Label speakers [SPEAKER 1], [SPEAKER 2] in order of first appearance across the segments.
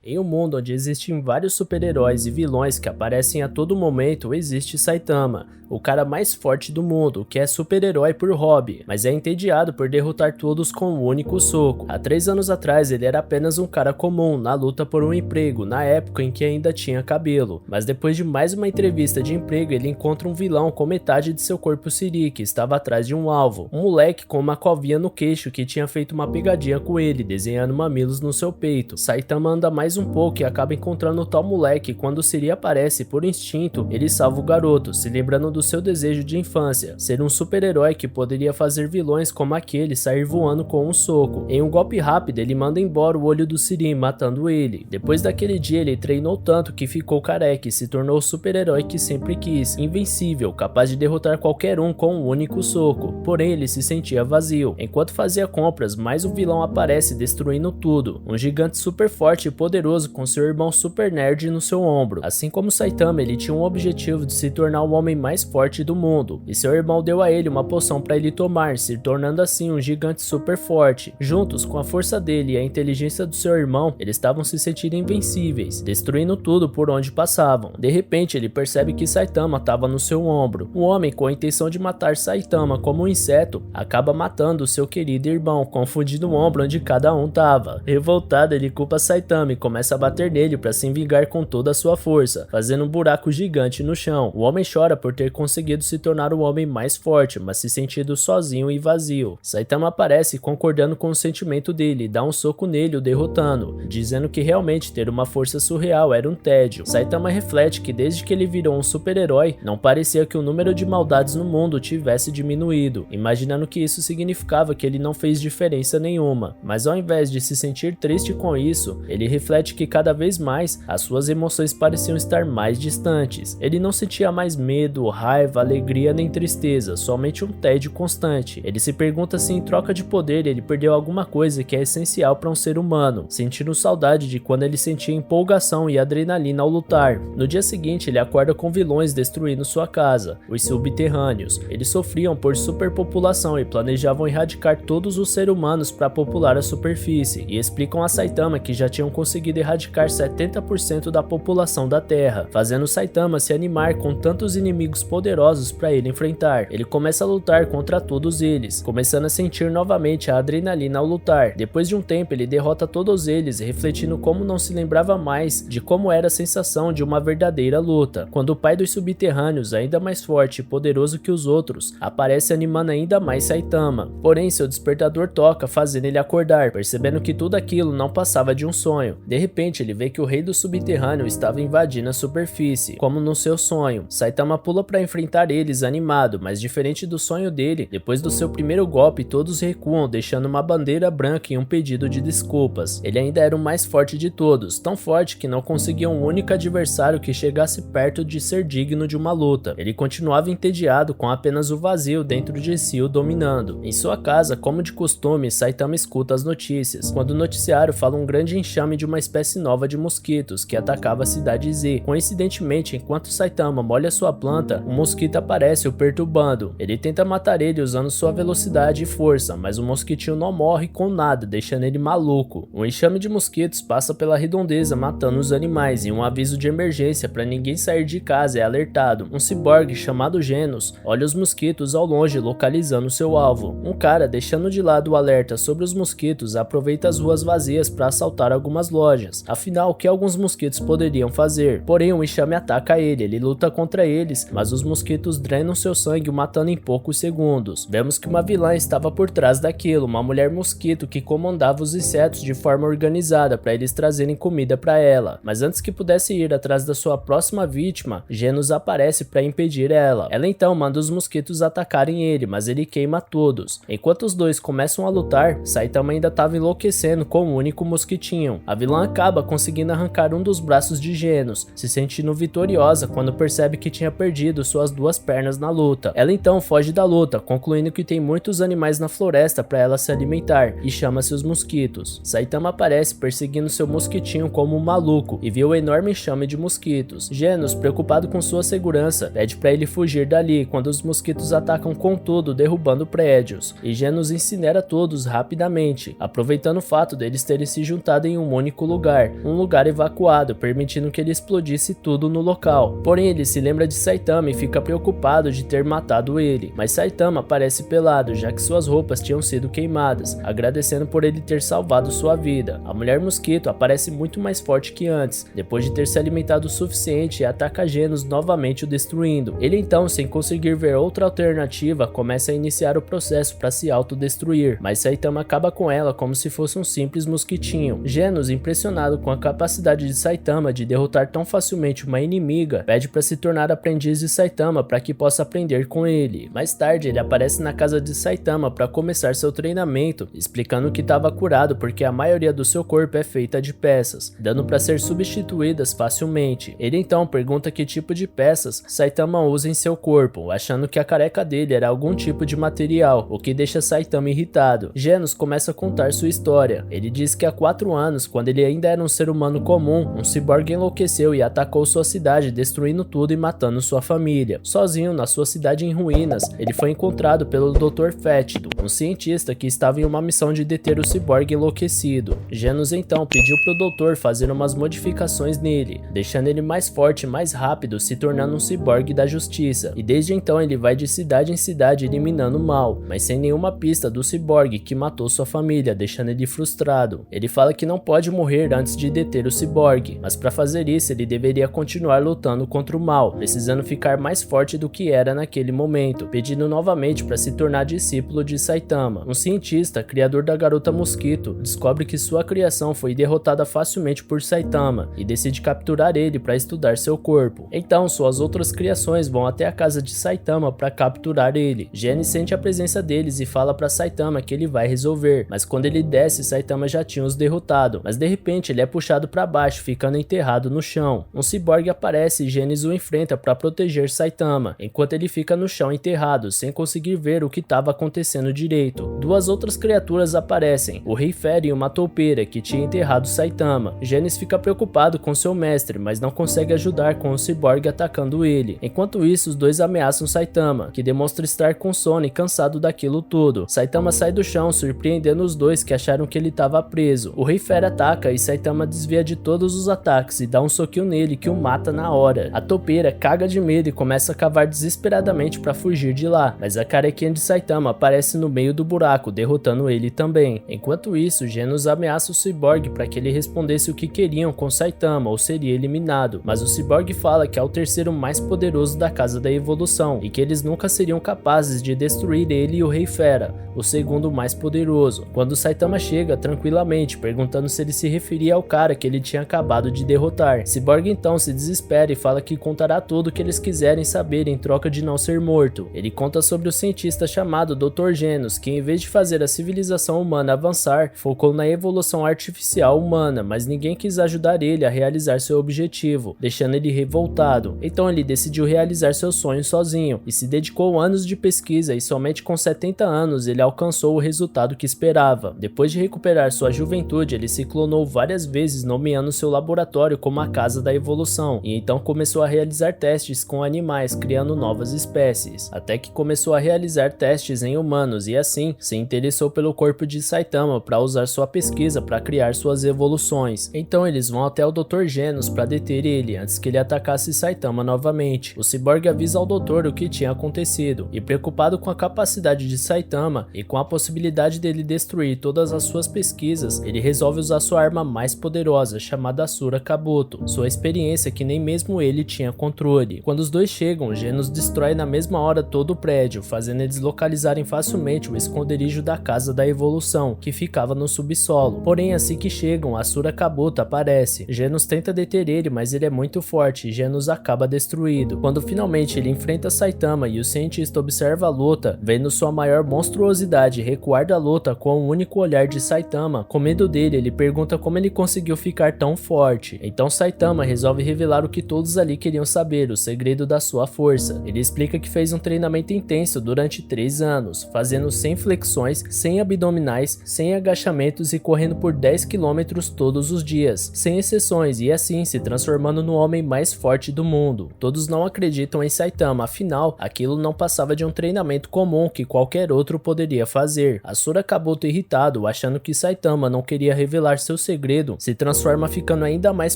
[SPEAKER 1] Em um mundo onde existem vários super-heróis e vilões que aparecem a todo momento, existe Saitama, o cara mais forte do mundo, que é super-herói por hobby, mas é entediado por derrotar todos com um único soco. Há 3 anos atrás ele era apenas um cara comum na luta por um emprego, na época em que ainda tinha cabelo. Mas depois de mais uma entrevista de emprego, ele encontra um vilão com metade de seu corpo siri, que estava atrás de um alvo. Um moleque com uma covinha no queixo que tinha feito uma pegadinha com ele, desenhando mamilos no seu peito. Saitama anda mais um pouco e acaba encontrando o tal moleque. Quando o Siri aparece, por instinto, ele salva o garoto, se lembrando do seu desejo de infância, ser um super-herói que poderia fazer vilões como aquele sair voando com um soco. Em um golpe rápido, ele manda embora o olho do Siri, matando ele. Depois daquele dia, ele treinou tanto que ficou careca e se tornou o super-herói que sempre quis, invencível, capaz de derrotar qualquer um com um único soco. Porém, ele se sentia vazio. Enquanto fazia compras, mais um vilão aparece destruindo tudo. Um gigante super forte e poderoso com seu irmão super nerd no seu ombro. Assim como Saitama, ele tinha um objetivo de se tornar o homem mais forte do mundo, e seu irmão deu a ele uma poção para ele tomar, se tornando assim um gigante super forte. Juntos, com a força dele e a inteligência do seu irmão, eles estavam se sentindo invencíveis, destruindo tudo por onde passavam. De repente, ele percebe que Saitama estava no seu ombro. Um homem com a intenção de matar Saitama como um inseto, acaba matando seu querido irmão, confundindo o ombro onde cada um estava. Revoltado, ele culpa Saitama e começa a bater nele para se vingar com toda a sua força, fazendo um buraco gigante no chão. O homem chora por ter conseguido se tornar o homem mais forte, mas se sentindo sozinho e vazio. Saitama aparece concordando com o sentimento dele e dá um soco nele, o derrotando, dizendo que realmente ter uma força surreal era um tédio. Saitama reflete que desde que ele virou um super-herói, não parecia que o número de maldades no mundo tivesse diminuído, imaginando que isso significava que ele não fez diferença nenhuma. Mas ao invés de se sentir triste com isso, ele reflete que cada vez mais as suas emoções pareciam estar mais distantes. Ele não sentia mais medo, raiva, alegria nem tristeza, somente um tédio constante. Ele se pergunta se em troca de poder ele perdeu alguma coisa que é essencial para um ser humano, sentindo saudade de quando ele sentia empolgação e adrenalina ao lutar. No dia seguinte ele acorda com vilões destruindo sua casa, os subterrâneos. Eles sofriam por superpopulação e planejavam erradicar todos os seres humanos para popular a superfície, e explicam a Saitama que já tinham conseguido erradicar 70% da população da Terra, fazendo Saitama se animar com tantos inimigos poderosos para ele enfrentar. Ele começa a lutar contra todos eles, começando a sentir novamente a adrenalina ao lutar. Depois de um tempo ele derrota todos eles, refletindo como não se lembrava mais de como era a sensação de uma verdadeira luta. Quando o pai dos subterrâneos, ainda mais forte e poderoso que os outros, aparece animando ainda mais Saitama. Porém, seu despertador toca, fazendo ele acordar, percebendo que tudo aquilo não passava de um sonho. De repente ele vê que o rei do subterrâneo estava invadindo a superfície, como no seu sonho. Saitama pula para enfrentar eles animado, mas diferente do sonho dele, depois do seu primeiro golpe todos recuam, deixando uma bandeira branca e um pedido de desculpas. Ele ainda era o mais forte de todos, tão forte que não conseguia um único adversário que chegasse perto de ser digno de uma luta. Ele continuava entediado com apenas o vazio dentro de si o dominando. Em sua casa, como de costume, Saitama escuta as notícias, quando o noticiário fala um grande enxame de uma espécie nova de mosquitos que atacava a cidade Z. Coincidentemente, enquanto Saitama molha sua planta, um mosquito aparece o perturbando. Ele tenta matar ele usando sua velocidade e força, mas o mosquitinho não morre com nada, deixando ele maluco. Um enxame de mosquitos passa pela redondeza matando os animais, e um aviso de emergência para ninguém sair de casa é alertado. Um ciborgue chamado Genos olha os mosquitos ao longe, localizando seu alvo. Um cara, deixando de lado o alerta sobre os mosquitos, aproveita as ruas vazias para assaltar algumas lojas. Afinal, o que alguns mosquitos poderiam fazer? Porém, um enxame ataca ele luta contra eles, mas os mosquitos drenam seu sangue, o matando em poucos segundos. Vemos que uma vilã estava por trás daquilo, uma mulher mosquito que comandava os insetos de forma organizada para eles trazerem comida para ela. Mas antes que pudesse ir atrás da sua próxima vítima, Genos aparece para impedir ela. Ela então manda os mosquitos atacarem ele, mas ele queima todos. Enquanto os dois começam a lutar, Saitama ainda estava enlouquecendo com um único mosquitinho. A vilã acaba conseguindo arrancar um dos braços de Genos, se sentindo vitoriosa quando percebe que tinha perdido suas 2 pernas na luta. Ela então foge da luta, concluindo que tem muitos animais na floresta para ela se alimentar, e chama-se os mosquitos. Saitama aparece perseguindo seu mosquitinho como um maluco e vê o enorme enxame de mosquitos. Genos, preocupado com sua segurança, pede para ele fugir dali quando os mosquitos atacam com tudo, derrubando prédios, e Genos incinera todos rapidamente, aproveitando o fato deles terem se juntado em um único lugar, um lugar evacuado, permitindo que ele explodisse tudo no local. Porém, ele se lembra de Saitama e fica preocupado de ter matado ele, mas Saitama aparece pelado, já que suas roupas tinham sido queimadas, agradecendo por ele ter salvado sua vida. A mulher mosquito aparece muito mais forte que antes, depois de ter se alimentado o suficiente e ataca Genos novamente o destruindo. Ele então, sem conseguir ver outra alternativa, começa a iniciar o processo para se autodestruir, mas Saitama acaba com ela como se fosse um simples mosquitinho. Genos, impressionado com a capacidade de Saitama de derrotar tão facilmente uma inimiga, pede para se tornar aprendiz de Saitama para que possa aprender com ele. Mais tarde, ele aparece na casa de Saitama para começar seu treinamento, explicando que estava curado porque a maioria do seu corpo é feita de peças, dando para ser substituídas facilmente. Ele então pergunta que tipo de peças Saitama usa em seu corpo, achando que a careca dele era algum tipo de material, o que deixa Saitama irritado. Genos começa a contar sua história. Ele diz que há 4 anos, quando ele ainda era um ser humano comum, um ciborgue enlouqueceu e atacou sua cidade, destruindo tudo e matando sua família. Sozinho na sua cidade em ruínas, ele foi encontrado pelo Dr. Fétido, um cientista que estava em uma missão de deter o ciborgue enlouquecido. Genos então pediu pro doutor fazer umas modificações nele, deixando ele mais forte e mais rápido, se tornando um ciborgue da justiça. E desde então ele vai de cidade em cidade eliminando o mal, mas sem nenhuma pista do ciborgue que matou sua família, deixando ele frustrado. Ele fala que não pode morrer antes de deter o ciborgue, mas para fazer isso ele deveria continuar lutando contra o mal, precisando ficar mais forte do que era naquele momento, pedindo novamente para se tornar discípulo de Saitama. Um cientista, criador da garota mosquito, descobre que sua criação foi derrotada facilmente por Saitama e decide capturar ele para estudar seu corpo. Então suas outras criações vão até a casa de Saitama para capturar ele. Genis sente a presença deles e fala para Saitama que ele vai resolver, mas quando ele desce, Saitama já tinha os derrotado, mas de repente ele é puxado para baixo, ficando enterrado no chão. Um ciborgue aparece e Genis o enfrenta para proteger Saitama, enquanto ele fica no chão enterrado, sem conseguir ver o que estava acontecendo direito. Duas outras criaturas aparecem, o Rei Fera e uma toupeira que tinha enterrado Saitama. Genis fica preocupado com seu mestre, mas não consegue ajudar com o ciborgue atacando ele. Enquanto isso, os dois ameaçam Saitama, que demonstra estar com sono e cansado daquilo tudo. Saitama sai do chão, surpreendendo os dois que acharam que ele estava preso. O Rei Fera ataca e Saitama desvia de todos os ataques e dá um soquinho nele que o mata na hora. A toupeira caga de medo e começa a cavar desesperadamente para fugir de lá, mas a carequinha de Saitama aparece no meio do buraco, derrotando ele também. Enquanto isso, Genos ameaça o ciborgue para que ele respondesse o que queriam com Saitama ou seria eliminado, mas o ciborgue fala que é o terceiro mais poderoso da Casa da Evolução e que eles nunca seriam capazes de destruir ele e o Rei Fera, o segundo mais poderoso. Quando Saitama chega tranquilamente, perguntando se ele se referia ao cara que ele tinha acabado de derrotar. Ciborgue então se desespera e fala que contará tudo o que eles quiserem saber em troca de não ser morto. Ele conta sobre o cientista chamado Dr. Genos, que em vez de fazer a civilização humana avançar, focou na evolução artificial humana, mas ninguém quis ajudar ele a realizar seu objetivo, deixando ele revoltado. Então ele decidiu realizar seu sonho sozinho e se dedicou anos de pesquisa, e somente com 70 anos ele alcançou o resultado que esperava. Depois de recuperar sua juventude, ele se clonou várias vezes, nomeando seu laboratório como a Casa da Evolução, e então começou a realizar testes com animais, criando novas espécies, até que começou a realizar testes em humanos e assim se interessou pelo corpo de Saitama para usar sua pesquisa para criar suas evoluções. Então eles vão até o Dr. Genos para deter ele antes que ele atacasse Saitama novamente. O ciborgue avisa ao doutor o que tinha acontecido e, preocupado com a capacidade de Saitama e com a possibilidade dele destruir todas as suas pesquisas, ele resolve usar sua arma mais poderosa, chamada Asura Kabuto, sua experiência que nem mesmo ele tinha controle. Quando os dois chegam, Genos destrói na mesma hora todo o prédio, fazendo eles localizarem facilmente o esconderijo da Casa da Evolução, que ficava no subsolo. Porém, assim que chegam, Asura Kabuto aparece. Genos tenta deter ele, mas ele é muito forte e Genos acaba destruído. Quando finalmente ele enfrenta Saitama e o cientista observa a luta, vendo sua maior monstruosidade recuar da luta com o único olhar de Saitama, com medo dele, ele pergunta como ele conseguiu ficar tão forte. Então Saitama resolve revelar o que todos ali queriam saber, o segredo da sua força. Ele explica que fez um treinamento intenso durante 3 anos, fazendo 100 flexões, 100 abdominais, 100 agachamentos e correndo por 10 km todos os dias, sem exceções, e assim se transformando no homem mais forte do mundo. Todos não acreditam em Saitama, afinal, aquilo não passava de um treinamento comum que qualquer outro poderia fazer. Asura Kabuto irritado, achando que Saitama não queria revelar seu segredo segredo, se transforma ficando ainda mais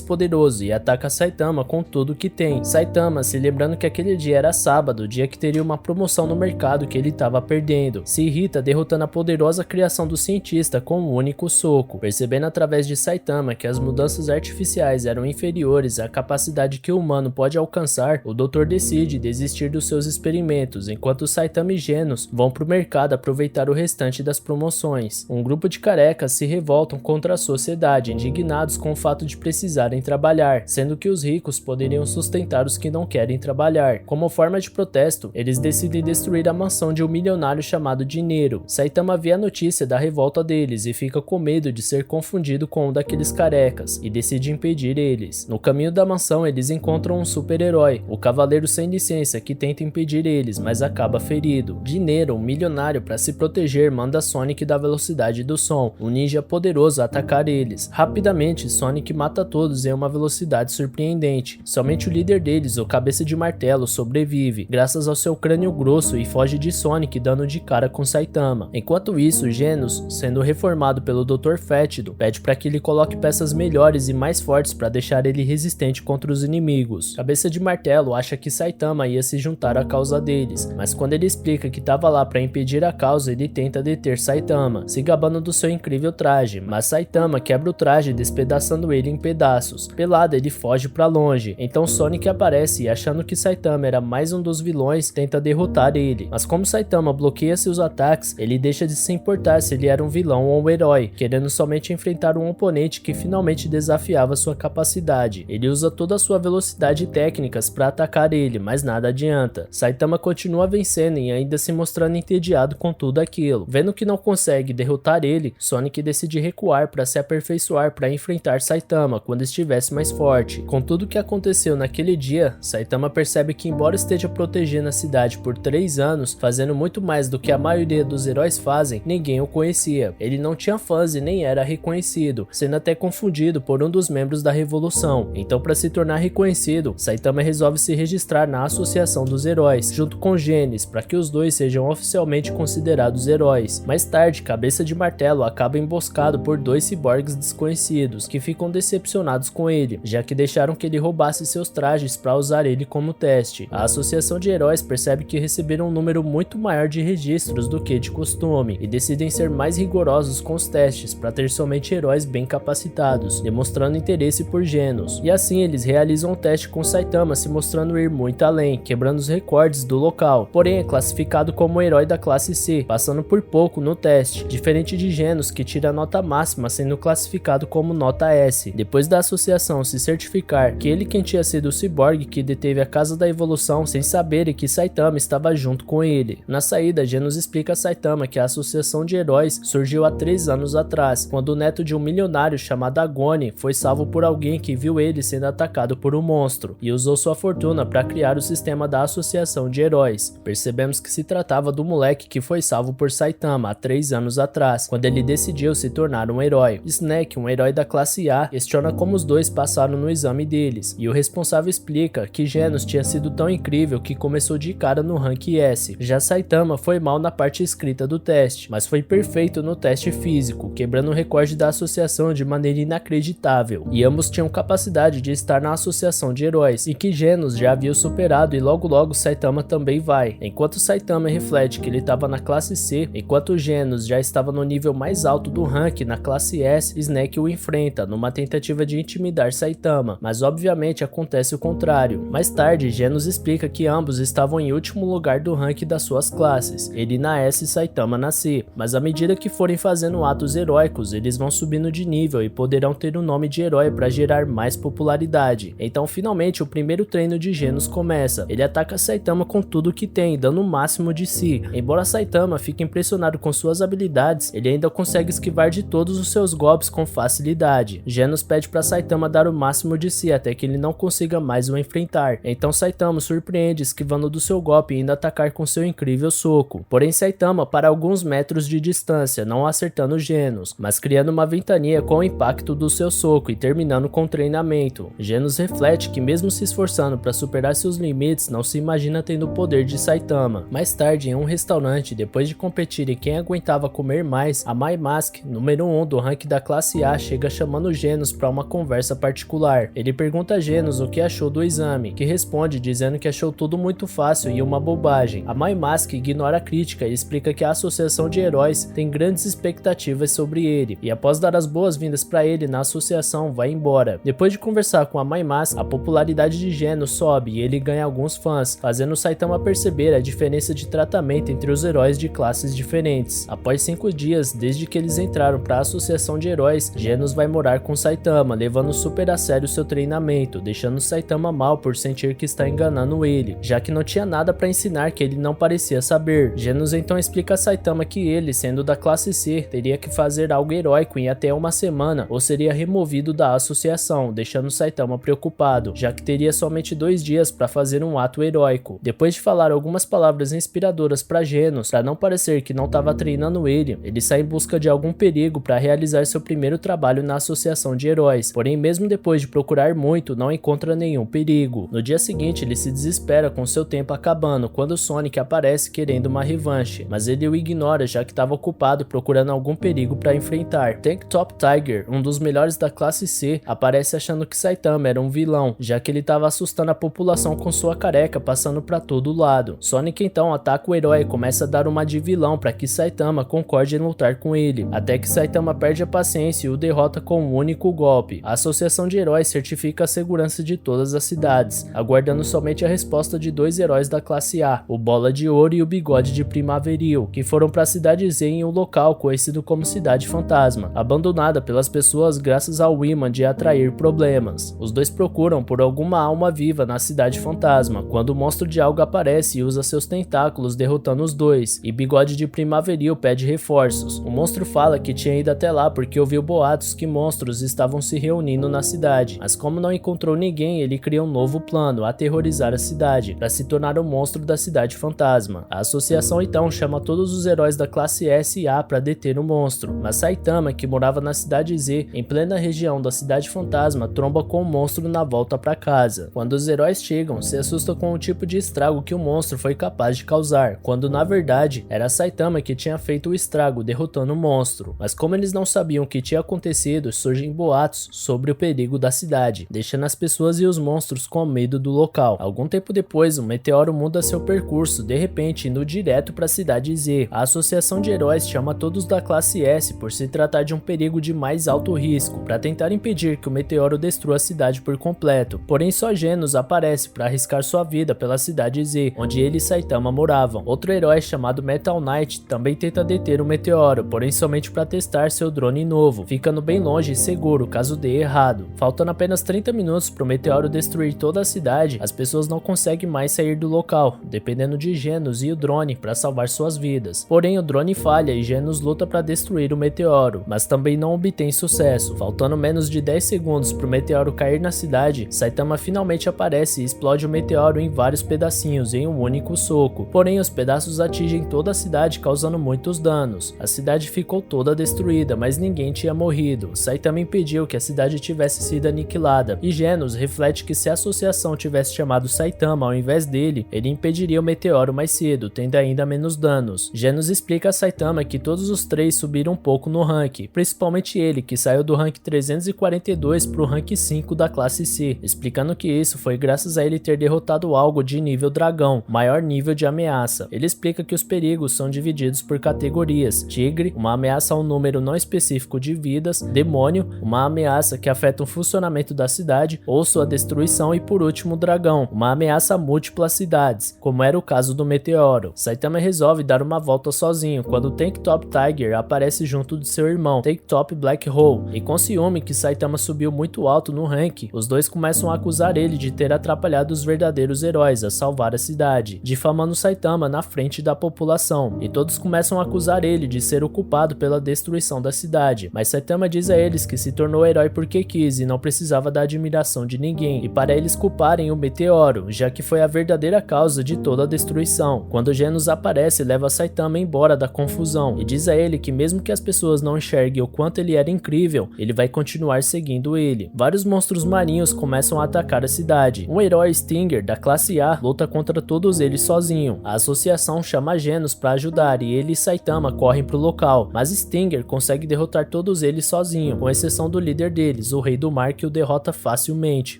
[SPEAKER 1] poderoso e ataca Saitama com tudo que tem. Saitama, se lembrando que aquele dia era sábado, dia que teria uma promoção no mercado que ele estava perdendo, se irrita derrotando a poderosa criação do cientista com um único soco. Percebendo através de Saitama que as mudanças artificiais eram inferiores à capacidade que o humano pode alcançar, o Dr. decide desistir dos seus experimentos, enquanto Saitama e Genos vão pro mercado aproveitar o restante das promoções. Um grupo de carecas se revoltam contra a sociedade, indignados com o fato de precisarem trabalhar, sendo que os ricos poderiam sustentar os que não querem trabalhar. Como forma de protesto, eles decidem destruir a mansão de um milionário chamado Dinheiro. Saitama vê a notícia da revolta deles e fica com medo de ser confundido com um daqueles carecas, e decide impedir eles. No caminho da mansão, eles encontram um super-herói, o Cavaleiro Sem Licença, que tenta impedir eles, mas acaba ferido. Dinheiro, um milionário, para se proteger, manda Sonic da velocidade do som, um ninja poderoso, atacar eles. Rapidamente, Sonic mata todos em uma velocidade surpreendente. Somente o líder deles, o Cabeça de Martelo, sobrevive, graças ao seu crânio grosso, e foge de Sonic dando de cara com Saitama. Enquanto isso, Genos, sendo reformado pelo Dr. Fétido, pede para que ele coloque peças melhores e mais fortes para deixar ele resistente contra os inimigos. Cabeça de Martelo acha que Saitama ia se juntar à causa deles, mas quando ele explica que estava lá para impedir a causa, ele tenta deter Saitama, se gabando do seu incrível traje, mas Saitama quebra o traje, despedaçando ele em pedaços. Pelado, ele foge para longe. Então Sonic aparece e, achando que Saitama era mais um dos vilões, tenta derrotar ele. Mas como Saitama bloqueia seus ataques, ele deixa de se importar se ele era um vilão ou um herói, querendo somente enfrentar um oponente que finalmente desafiava sua capacidade. Ele usa toda a sua velocidade e técnicas para atacar ele, mas nada adianta. Saitama continua vencendo e ainda se mostrando entediado com tudo aquilo. Vendo que não consegue derrotar ele, Sonic decide recuar para se aperfeiçoar para enfrentar Saitama quando estivesse mais forte. Com tudo que aconteceu naquele dia, Saitama percebe que, embora esteja protegendo a cidade por 3 anos, fazendo muito mais do que a maioria dos heróis fazem, ninguém o conhecia. Ele não tinha fãs e nem era reconhecido, sendo até confundido por um dos membros da Revolução. Então, para se tornar reconhecido, Saitama resolve se registrar na Associação dos Heróis, junto com Genis, para que os dois sejam oficialmente considerados heróis. Mais tarde, Cabeça de Martelo acaba emboscado por 2 ciborgues desconhecidos, que ficam decepcionados com ele, já que deixaram que ele roubasse seus trajes para usar ele como teste. A Associação de Heróis percebe que receberam um número muito maior de registros do que de costume, e decidem ser mais rigorosos com os testes para ter somente heróis bem capacitados, demonstrando interesse por Genos. E assim eles realizam um teste com Saitama, se mostrando ir muito além, quebrando os recordes do local. Porém é classificado como herói da classe C, passando por pouco no teste, diferente de Genos, que tira a nota máxima, sendo classificado como nota S. Depois da associação se certificar que ele quem tinha sido o ciborgue que deteve a Casa da Evolução, sem saber que Saitama estava junto com ele. Na saída, Genos explica a Saitama que a Associação de Heróis surgiu há 3 anos atrás, quando o neto de um milionário chamado Agone foi salvo por alguém que viu ele sendo atacado por um monstro, e usou sua fortuna para criar o sistema da Associação de Heróis. Percebemos que se tratava do moleque que foi salvo por Saitama há 3 anos atrás, quando ele decidiu se tornar um herói. Snake, um herói da classe A, questiona como os dois passaram no exame deles, e o responsável explica que Genos tinha sido tão incrível que começou de cara no rank S. Já Saitama foi mal na parte escrita do teste, mas foi perfeito no teste físico, quebrando o recorde da associação de maneira inacreditável, e ambos tinham capacidade de estar na Associação de Heróis, e que Genos já havia superado, e logo Saitama também vai. Enquanto Saitama reflete que ele estava na classe C, enquanto Genos já estava no nível mais alto do rank na classe S, Snake o enfrenta numa tentativa de intimidar Saitama, mas obviamente acontece o contrário. Mais tarde, Genos explica que ambos estavam em último lugar do rank das suas classes, ele na S e Saitama na C, mas à medida que forem fazendo atos heróicos, eles vão subindo de nível e poderão ter o nome de herói para gerar mais popularidade. Então finalmente o primeiro treino de Genos começa. Ele ataca Saitama com tudo que tem, dando o máximo de si. Embora Saitama fique impressionado com suas habilidades, ele ainda consegue esquivar de todos os seus golpes com facilidade. Genos pede para Saitama dar o máximo de si até que ele não consiga mais o enfrentar. Então Saitama surpreende, esquivando do seu golpe e indo atacar com seu incrível soco. Porém Saitama para alguns metros de distância, não acertando Genos, mas criando uma ventania com o impacto do seu soco e terminando com o treinamento. Genos reflete que mesmo se esforçando para superar seus limites, não se imagina tendo o poder de Saitama. Mais tarde, em um restaurante, depois de competirem quem aguentava comer mais, a Mai Mask, número 1 do rank da classe classe A chega chamando Genos para uma conversa particular. Ele pergunta a Genos o que achou do exame, que responde dizendo que achou tudo muito fácil e uma bobagem. A Mai Mask ignora a crítica e explica que a associação de heróis tem grandes expectativas sobre ele, e após dar as boas-vindas para ele na associação, vai embora. Depois de conversar com a Mai Mask, a popularidade de Genos sobe e ele ganha alguns fãs, fazendo Saitama perceber a diferença de tratamento entre os heróis de classes diferentes. Após 5 dias desde que eles entraram para a associação de heróis, Genos vai morar com Saitama, levando super a sério seu treinamento, deixando Saitama mal por sentir que está enganando ele, já que não tinha nada para ensinar que ele não parecia saber. Genos então explica a Saitama que ele, sendo da classe C, teria que fazer algo heróico em até uma semana ou seria removido da associação, deixando Saitama preocupado, já que teria somente 2 dias para fazer um ato heróico. Depois de falar algumas palavras inspiradoras para Genos, para não parecer que não estava treinando ele sai em busca de algum perigo para realizar seu primeiro trabalho na associação de heróis. Porém, mesmo depois de procurar muito, não encontra nenhum perigo. No dia seguinte, ele se desespera com seu tempo acabando quando Sonic aparece querendo uma revanche, mas ele o ignora já que estava ocupado procurando algum perigo para enfrentar. Tank Top Tiger, um dos melhores da classe C, aparece achando que Saitama era um vilão, já que ele estava assustando a população com sua careca passando para todo lado. Sonic então ataca o herói e começa a dar uma de vilão para que Saitama concorde em lutar com ele, até que Saitama perde a paciência e o derrota com um único golpe. A associação de heróis certifica a segurança de todas as cidades, aguardando somente a resposta de 2 heróis da classe A, o Bola de Ouro e o Bigode de Primaveril, que foram para a cidade Z em um local conhecido como Cidade Fantasma, abandonada pelas pessoas graças ao imã de atrair problemas. Os dois procuram por alguma alma viva na Cidade Fantasma, quando o monstro de alga aparece e usa seus tentáculos derrotando os dois, e Bigode de Primaveril pede reforços. O monstro fala que tinha ido até lá porque ouviu boatos que monstros estavam se reunindo na cidade, mas como não encontrou ninguém, ele cria um novo plano, aterrorizar a cidade, para se tornar o monstro da Cidade Fantasma. A associação então chama todos os heróis da classe S e A para deter o monstro, mas Saitama, que morava na Cidade Z, em plena região da Cidade Fantasma, tromba com o monstro na volta para casa. Quando os heróis chegam, se assusta com o tipo de estrago que o monstro foi capaz de causar, quando na verdade era Saitama que tinha feito o estrago derrotando o monstro. Mas como eles não sabiam o que tinha acontecido, surgem boatos sobre o perigo da cidade, deixando as pessoas e os monstros com medo do local. Algum tempo depois, um meteoro muda seu percurso, de repente indo direto para a Cidade Z. A associação de heróis chama todos da classe S por se tratar de um perigo de mais alto risco, para tentar impedir que o meteoro destrua a cidade por completo. Porém, só Genos aparece para arriscar sua vida pela Cidade Z, onde ele e Saitama moravam. Outro herói chamado Metal Knight também tenta deter o meteoro, porém somente para testar seu drone novo, ficando bem longe e seguro caso dê errado. Faltando apenas 30 minutos para o meteoro destruir toda a cidade, as pessoas não conseguem mais sair do local, dependendo de Genos e o drone para salvar suas vidas. Porém, o drone falha e Genos luta para destruir o meteoro, mas também não obtém sucesso. Faltando menos de 10 segundos para o meteoro cair na cidade, Saitama finalmente aparece e explode o meteoro em vários pedacinhos em um único soco. Porém, os pedaços atingem toda a cidade, causando muitos danos. A cidade ficou toda destruída, mas ninguém tinha morrido. Saitama impediu que a cidade tivesse sido aniquilada, e Genos reflete que se a associação tivesse chamado Saitama ao invés dele, ele impediria o meteoro mais cedo, tendo ainda menos danos. Genos explica a Saitama que todos os 3 subiram um pouco no rank, principalmente ele, que saiu do rank 342 para o rank 5 da classe C, explicando que isso foi graças a ele ter derrotado algo de nível dragão, maior nível de ameaça. Ele explica que os perigos são divididos por categorias: tigre, uma ameaça a um número não específico de vidas; demônio, uma ameaça que afeta o funcionamento da cidade ou sua destruição; e por último, dragão, uma ameaça a múltiplas cidades, como era o caso do meteoro. Saitama resolve dar uma volta sozinho quando Tank Top Tiger aparece junto de seu irmão, Tank Top Black Hole, e com ciúme que Saitama subiu muito alto no rank, os dois começam a acusar ele de ter atrapalhado os verdadeiros heróis a salvar a cidade, difamando Saitama na frente da população, e todos começam a acusar ele de ser o culpado pela destruição da cidade, mas Saitama diz a eles que se tornou herói porque quis e não precisava da admiração de ninguém, e para eles culparem o meteoro, já que foi a verdadeira causa de toda a destruição. Quando Genos aparece, leva Saitama embora da confusão, e diz a ele que mesmo que as pessoas não enxerguem o quanto ele era incrível, ele vai continuar seguindo ele. Vários monstros marinhos começam a atacar a cidade. Um herói Stinger da classe A luta contra todos eles sozinho. A associação chama Genos para ajudar e ele e Saitama correm pro local, mas Stinger consegue derrotar todos todos eles sozinho, com exceção do líder deles, o Rei do Mar, que o derrota facilmente,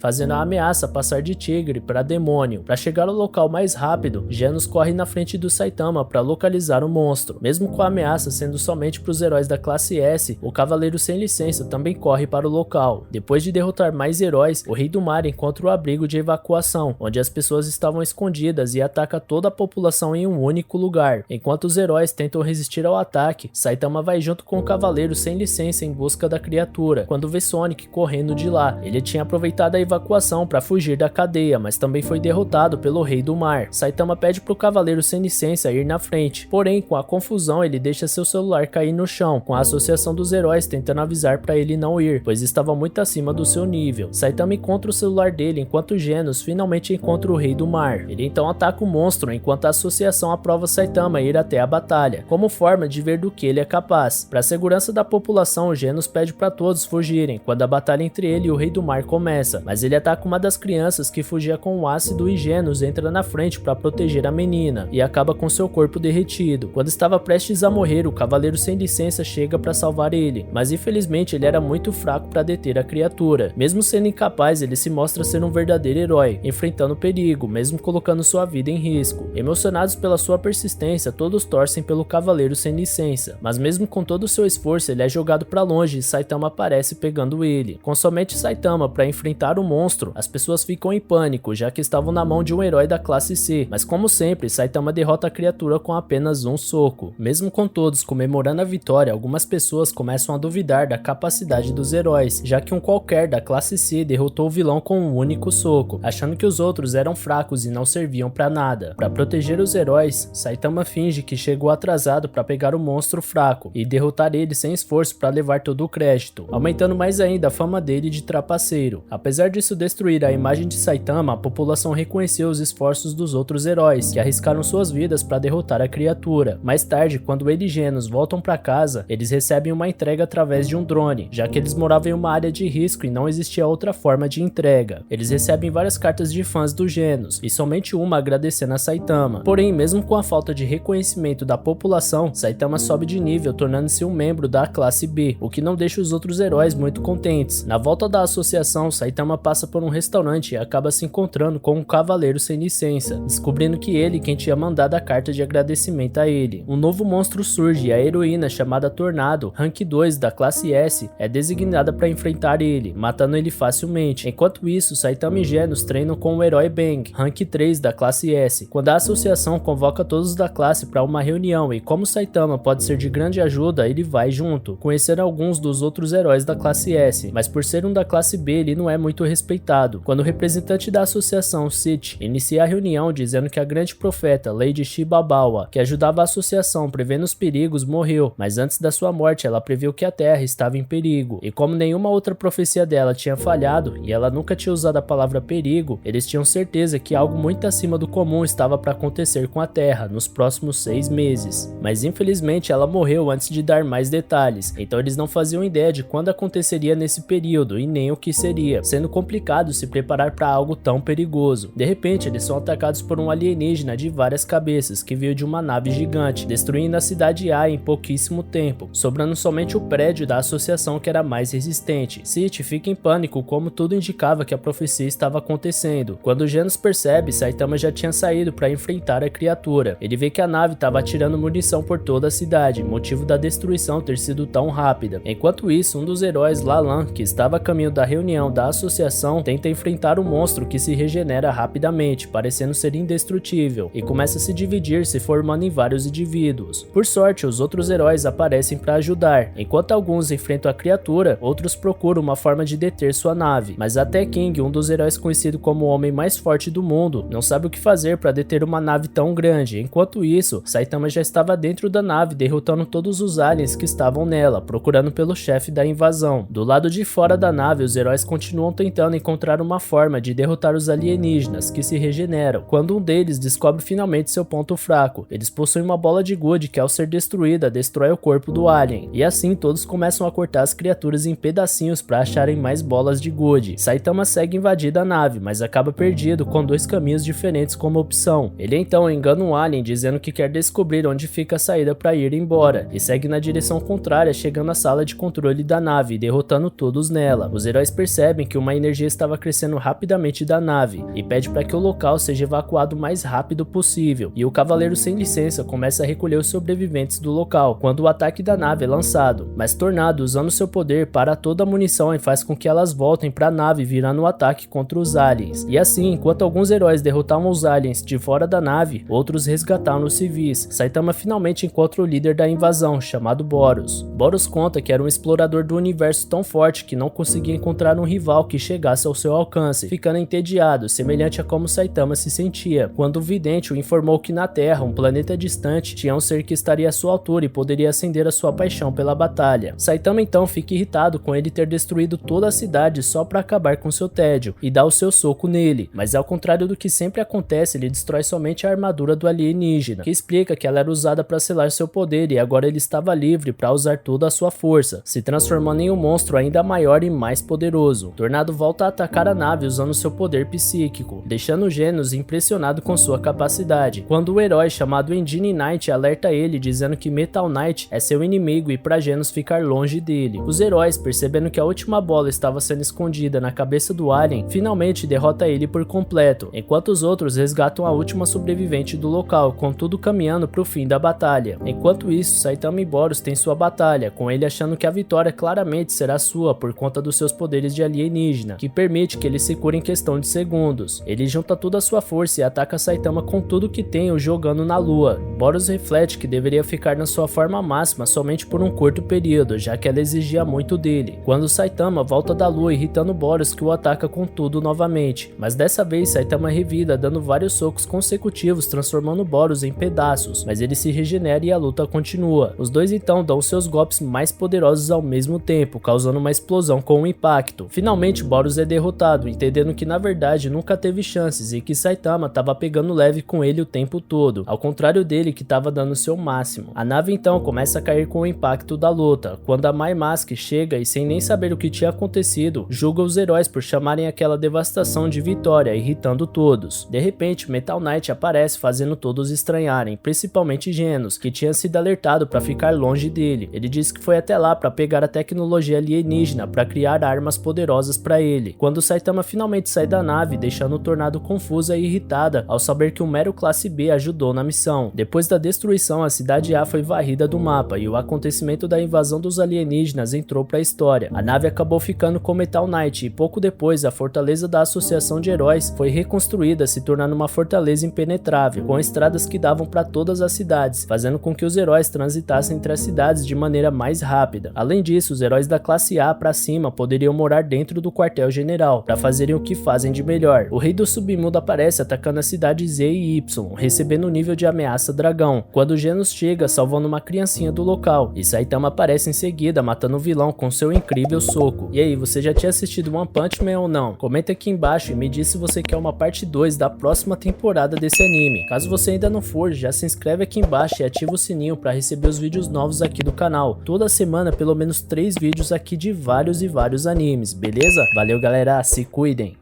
[SPEAKER 1] fazendo a ameaça passar de tigre para demônio. Para chegar ao local mais rápido, Genos corre na frente do Saitama para localizar o monstro. Mesmo com a ameaça sendo somente para os heróis da classe S, o Cavaleiro Sem Licença também corre para o local. Depois de derrotar mais heróis, o Rei do Mar encontra o abrigo de evacuação, onde as pessoas estavam escondidas, e ataca toda a população em um único lugar. Enquanto os heróis tentam resistir ao ataque, Saitama vai junto com o Cavaleiro Sem Licença em busca da criatura, quando vê Sonic correndo de lá. Ele tinha aproveitado a evacuação para fugir da cadeia, mas também foi derrotado pelo Rei do Mar. Saitama pede pro Cavaleiro Sem Licença ir na frente, porém com a confusão ele deixa seu celular cair no chão, com a associação dos heróis tentando avisar para ele não ir, pois estava muito acima do seu nível. Saitama encontra o celular dele enquanto Genos finalmente encontra o Rei do Mar. Ele então ataca o monstro enquanto a associação aprova Saitama ir até a batalha, como forma de ver do que ele é capaz. Para a segurança da população, Genos pede para todos fugirem quando a batalha entre ele e o Rei do Mar começa, mas ele ataca uma das crianças que fugia com o ácido, e Genos entra na frente para proteger a menina e acaba com seu corpo derretido. Quando estava prestes a morrer, o Cavaleiro Sem Licença chega para salvar ele, mas infelizmente ele era muito fraco para deter a criatura. Mesmo sendo incapaz, ele se mostra ser um verdadeiro herói, enfrentando o perigo, mesmo colocando sua vida em risco. Emocionados pela sua persistência, todos torcem pelo Cavaleiro Sem Licença, mas mesmo com todo o seu esforço, ele é jogado para longe e Saitama aparece pegando ele. Com somente Saitama para enfrentar o monstro, as pessoas ficam em pânico, já que estavam na mão de um herói da classe C, mas como sempre, Saitama derrota a criatura com apenas um soco. Mesmo com todos comemorando a vitória, algumas pessoas começam a duvidar da capacidade dos heróis, já que um qualquer da classe C derrotou o vilão com um único soco, achando que os outros eram fracos e não serviam para nada. Para proteger os heróis, Saitama finge que chegou atrasado para pegar o monstro fraco e derrotar ele sem esforço para levar todo o crédito, aumentando mais ainda a fama dele de trapaceiro. Apesar disso destruir a imagem de Saitama, a população reconheceu os esforços dos outros heróis, que arriscaram suas vidas para derrotar a criatura. Mais tarde, quando ele e Genos voltam para casa, eles recebem uma entrega através de um drone, já que eles moravam em uma área de risco e não existia outra forma de entrega. Eles recebem várias cartas de fãs do Genos, e somente uma agradecendo a Saitama. Porém, mesmo com a falta de reconhecimento da população, Saitama sobe de nível, tornando-se um membro da classe B, o que não deixa os outros heróis muito contentes. Na volta da associação, Saitama passa por um restaurante e acaba se encontrando com um Cavaleiro Sem Licença, descobrindo que ele quem tinha mandado a carta de agradecimento a ele. Um novo monstro surge e a heroína chamada Tornado, rank 2 da classe S, é designada para enfrentar ele, matando ele facilmente. Enquanto isso, Saitama e Genos treinam com o herói Bang, rank 3 da classe S, quando a associação convoca todos da classe para uma reunião, e como Saitama pode ser de grande ajuda, ele vai junto, conhecer alguns dos outros heróis da classe S, mas por ser um da classe B, ele não é muito respeitado. Quando o representante da associação, City, inicia a reunião dizendo que a grande profeta Lady Shibabawa, que ajudava a associação prevendo os perigos, morreu, mas antes da sua morte ela previu que a Terra estava em perigo, e como nenhuma outra profecia dela tinha falhado e ela nunca tinha usado a palavra perigo, eles tinham certeza que algo muito acima do comum estava para acontecer com a Terra nos próximos 6 meses. Mas infelizmente ela morreu antes de dar mais detalhes, então eles não faziam ideia de quando aconteceria nesse período e nem o que seria, sendo complicado se preparar para algo tão perigoso. De repente eles são atacados por um alienígena de várias cabeças que veio de uma nave gigante, destruindo a cidade A em pouquíssimo tempo, sobrando somente o prédio da associação que era mais resistente. City fica em pânico, como tudo indicava que a profecia estava acontecendo. Quando Genos percebe, Saitama já tinha saído para enfrentar a criatura. Ele vê que a nave estava atirando munição por toda a cidade, motivo da destruição ter sido tão rápida. Enquanto isso, um dos heróis, Lalan, que estava a caminho da reunião da associação, tenta enfrentar o monstro que se regenera rapidamente, parecendo ser indestrutível, e começa a se dividir, se formando em vários indivíduos. Por sorte, os outros heróis aparecem para ajudar. Enquanto alguns enfrentam a criatura, outros procuram uma forma de deter sua nave, mas até King, um dos heróis conhecido como o homem mais forte do mundo, não sabe o que fazer para deter uma nave tão grande. Enquanto isso, Saitama já estava dentro da nave, derrotando todos os aliens que estavam nela, procurando pelo chefe da invasão. Do lado de fora da nave, os heróis continuam tentando encontrar uma forma de derrotar os alienígenas, que se regeneram, quando um deles descobre finalmente seu ponto fraco. Eles possuem uma bola de Good que, ao ser destruída, destrói o corpo do alien, e assim todos começam a cortar as criaturas em pedacinhos para acharem mais bolas de Good. Saitama segue invadindo a nave, mas acaba perdido, com 2 caminhos diferentes como opção. Ele então engana um alien dizendo que quer descobrir onde fica a saída para ir embora, e segue na direção contrária, chegando na sala de controle da nave, derrotando todos nela. Os heróis percebem que uma energia estava crescendo rapidamente da nave e pede para que o local seja evacuado o mais rápido possível, e o Cavaleiro sem licença começa a recolher os sobreviventes do local quando o ataque da nave é lançado, mas Tornado, usando seu poder, para toda a munição e faz com que elas voltem para a nave, virando o ataque contra os aliens. E assim, enquanto alguns heróis derrotavam os aliens de fora da nave, outros resgataram os civis. Saitama finalmente encontra o líder da invasão, chamado Boros. Boros conta que era um explorador do universo tão forte que não conseguia encontrar um rival que chegasse ao seu alcance, ficando entediado, semelhante a como Saitama se sentia, quando o vidente o informou que na Terra, um planeta distante, tinha um ser que estaria à sua altura e poderia acender a sua paixão pela batalha. Saitama então fica irritado com ele ter destruído toda a cidade só para acabar com seu tédio e dá o seu soco nele, mas ao contrário do que sempre acontece, ele destrói somente a armadura do alienígena, que explica que ela era usada para selar seu poder e agora ele estava livre para usar toda a sua força, se transformando em um monstro ainda maior e mais poderoso. Tornado volta a atacar a nave usando seu poder psíquico, deixando Genos impressionado com sua capacidade, quando o herói chamado Engine Knight alerta ele dizendo que Metal Knight é seu inimigo e para Genos ficar longe dele. Os heróis, percebendo que a última bola estava sendo escondida na cabeça do alien, finalmente derrota ele por completo, enquanto os outros resgatam a última sobrevivente do local, com tudo caminhando para o fim da batalha. Enquanto isso, Saitama e Boros têm sua batalha, com ele achando que a vitória claramente será sua por conta dos seus poderes de alienígena, que permite que ele se cure em questão de segundos. Ele junta toda a sua força e ataca Saitama com tudo que tem o jogando na lua. Boros reflete que deveria ficar na sua forma máxima somente por um curto período, já que ela exigia muito dele. Quando Saitama volta da lua, irritando Boros, que o ataca com tudo novamente, mas dessa vez Saitama revida, dando vários socos consecutivos, transformando Boros em pedaços, mas ele se regenera e a luta continua. Os dois então dão seus golpes mais poderosos ao mesmo tempo, causando uma explosão com o impacto. Finalmente Boros é derrotado, entendendo que na verdade nunca teve chances e que Saitama estava pegando leve com ele o tempo todo, ao contrário dele que estava dando seu máximo. A nave então começa a cair com o impacto da luta, quando a Mai Mask chega e, sem nem saber o que tinha acontecido, julga os heróis por chamarem aquela devastação de vitória, irritando todos. De repente Metal Knight aparece, fazendo todos estranharem, principalmente Genos, que tinha sido alertado para ficar longe dele. Ele diz que foi até lá para pegar a tecnologia alienígena para criar armas poderosas para ele. Quando Saitama finalmente sai da nave, deixando o Tornado confusa e irritada ao saber que um mero classe B ajudou na missão. Depois da destruição, a cidade A foi varrida do mapa e o acontecimento da invasão dos alienígenas entrou para a história. A nave acabou ficando com Metal Knight e pouco depois a fortaleza da Associação de Heróis foi reconstruída, se tornando uma fortaleza impenetrável, com estradas que davam para todas as cidades, fazendo com que os heróis transitassem entre as cidades de maneira mais rápida. Além disso, os heróis da classe A para cima poderiam morar dentro do quartel-general, para fazerem o que fazem de melhor. O rei do submundo aparece atacando a cidade Z e Y, recebendo o nível de ameaça dragão, quando Genos chega salvando uma criancinha do local, e Saitama aparece em seguida matando o vilão com seu incrível soco. E aí, você já tinha assistido One Punch Man ou não? Comenta aqui embaixo e me diz se você quer uma parte 2 da próxima temporada desse anime. Caso você ainda não for, já se inscreve aqui embaixo e ativa o sininho para receber os vídeos novos aqui do canal. Toda semana pelo menos 3 vídeos aqui de vários e vários animes, beleza? Valeu galera, se cuidem!